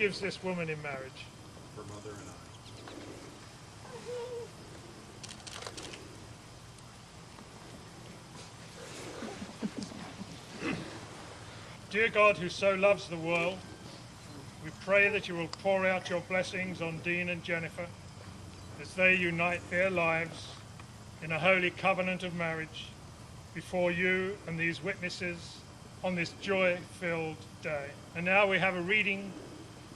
gives this woman in marriage? Her mother and I. Dear God, who so loves the world, we pray that you will pour out your blessings on Dean and Jennifer as they unite their lives in a holy covenant of marriage before you and these witnesses on this joy-filled day. And now we have a reading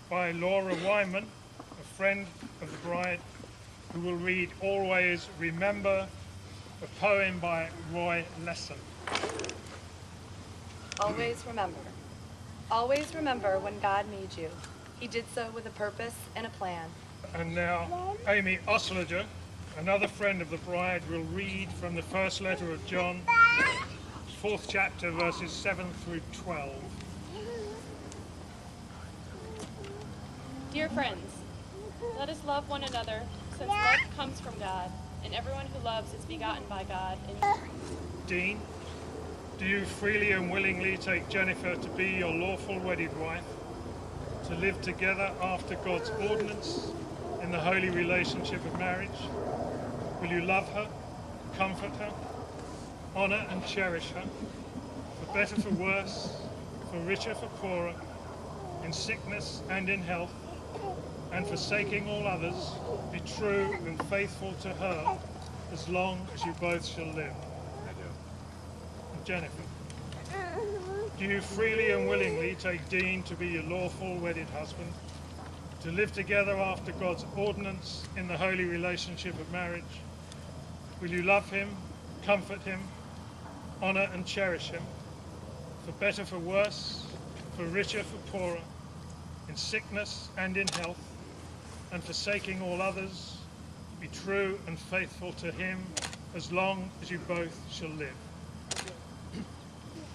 by Laura Wyman, a friend of the bride, who will read Always Remember, a poem by Roy Lesson. Always remember. Always remember when God made you. He did so with a purpose and a plan. And now Amy Osliger, another friend of the bride, will read from the first letter of John, 4th chapter, verses 7 through 12. Dear friends, let us love one another, since love comes from God, and everyone who loves is begotten by God. Dean, do you freely and willingly take Jennifer to be your lawful wedded wife, to live together after God's ordinance in the holy relationship of marriage? Will you love her, comfort her, honor and cherish her, for better, for worse, for richer, for poorer, in sickness and in health, and forsaking all others, be true and faithful to her as long as you both shall live? I do. And Jennifer, do you freely and willingly take Dean to be your lawful wedded husband, to live together after God's ordinance in the holy relationship of marriage? Will you love him, comfort him, honor and cherish him, for better, for worse, for richer, for poorer, in sickness and in health, and forsaking all others, be true and faithful to him as long as you both shall live?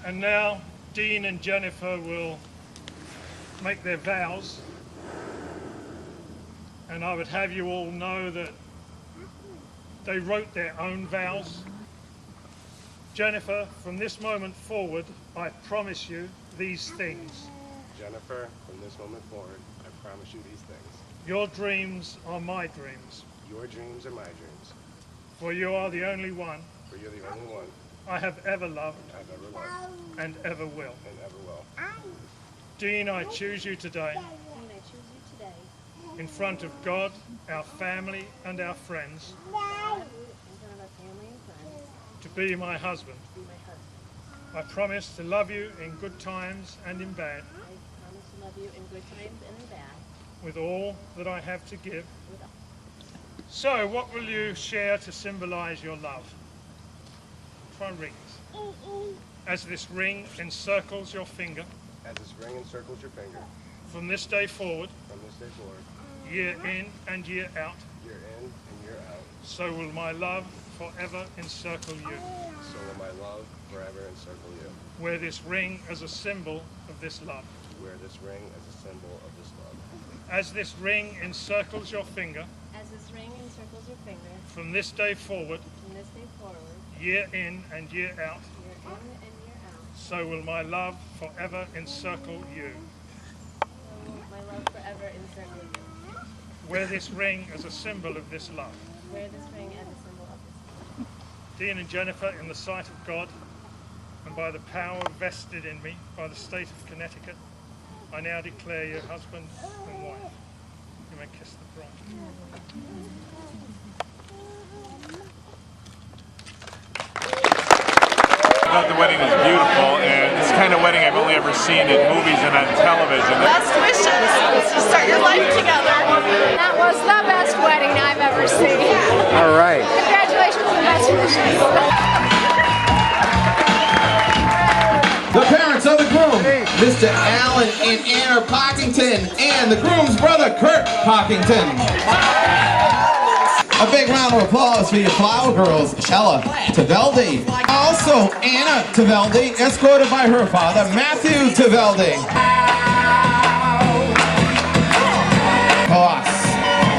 And now Dean and Jennifer will make their vows, and I would have you all know that they wrote their own vows. Jennifer, from this moment forward, I promise you these things. Jennifer, from this moment forward, I promise you these things. Your dreams are my dreams, Your dreams are my dreams, for you are the only one for you're the only one I have ever loved I've ever loved and ever will. and ever will. Dean, I choose you today Dean, I choose you today in front of God, our family and our friends, in front of our family and friends to be my husband. to be my husband. I promise to love you in good times and in bad, I promise to love you in good times and in bad. with all that I have to give. With all. So, what will you share to symbolize your love? Try rings. As this ring encircles your finger, As this ring encircles your finger, from this day forward, from this day forward, year in and year out, year in and year out, so will my love forever encircle you. so will my love forever encircle you. Wear this ring as a symbol of this love. Wear this ring as a symbol of this love. As this ring encircles your finger, As this ring encircles your finger, from this day forward, from this day forward, year in and year out, year in and year out, so will my love forever encircle you. so will my love forever encircle you. Wear this ring as a symbol of this love. Wear this ring as a symbol of this. Dean and Jennifer, in the sight of God and by the power vested in me by the state of Connecticut, I now declare you husband and wife. You may kiss the bride. The wedding is beautiful, and it's the kind of wedding I've only ever seen in movies and on television. Best wishes to start your life together. That was the best wedding I've ever seen. All right. Congratulations and best wishes. The parents of the groom, Mr. Alan and Anna Parkington, and the groom's brother, Kurt Parkington. A big round of applause for your flower girls, Shella Taveldi. Also, Anna Taveldi, escorted by her father, Matthew Taveldi. Boss.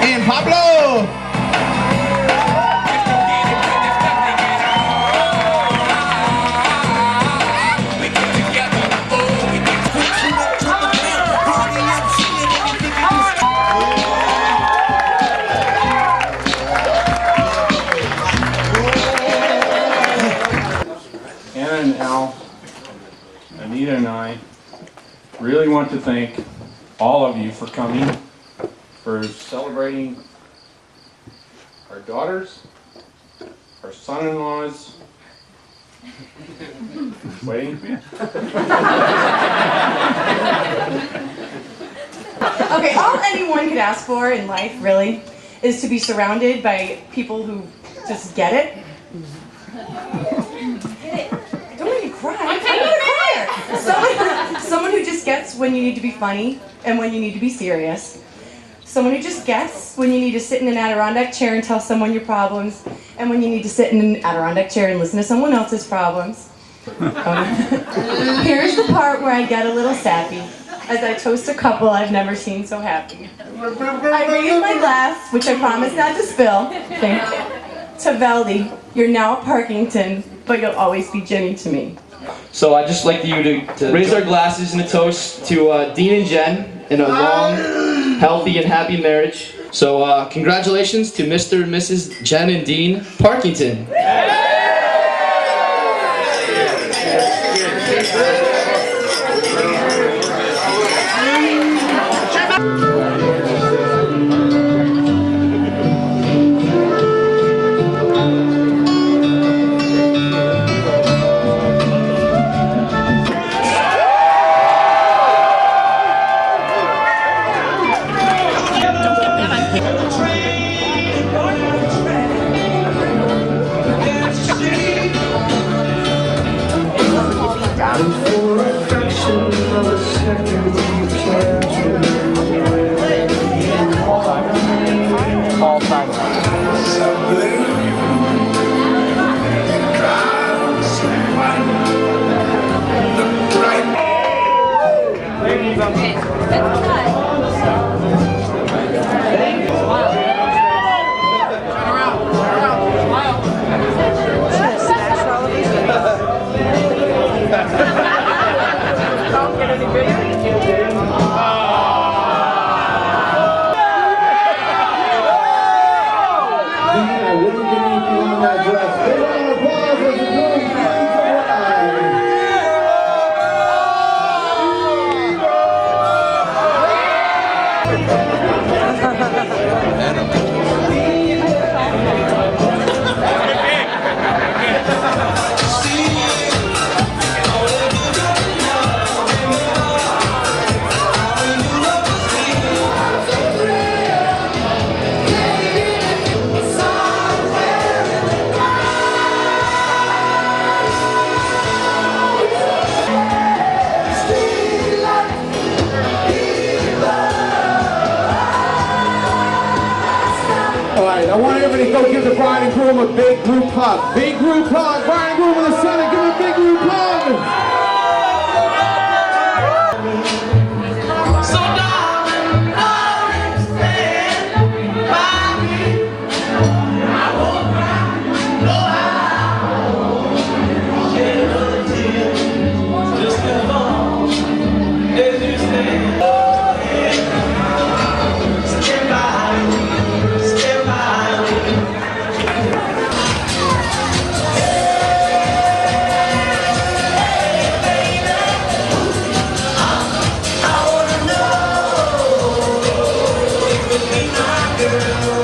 And Pablo. want to thank all of you for coming, for celebrating our daughters, our son-in-laws, wedding. Okay, all anyone could ask for in life, really, is to be surrounded by people who just get it. Don't make me cry. I'm a crier. Someone who just gets when you need to be funny and when you need to be serious. Someone who just gets when you need to sit in an Adirondack chair and tell someone your problems, and when you need to sit in an Adirondack chair and listen to someone else's problems. Here's the part where I get a little sappy, as I toast a couple I've never seen so happy. I raise my glass, which I promise not to spill, thank you, to Veldy. You're now a Parkington, but you'll always be Jenny to me. So I'd just like you to raise our glasses in a toast to Dean and Jen in a long, healthy, and happy marriage. So congratulations to Mr. and Mrs. Jen and Dean Parkington. I want everybody to go give the bride and groom a big group hug. Big group hug. Bride and groom and the son, give them a big group hug. Girl.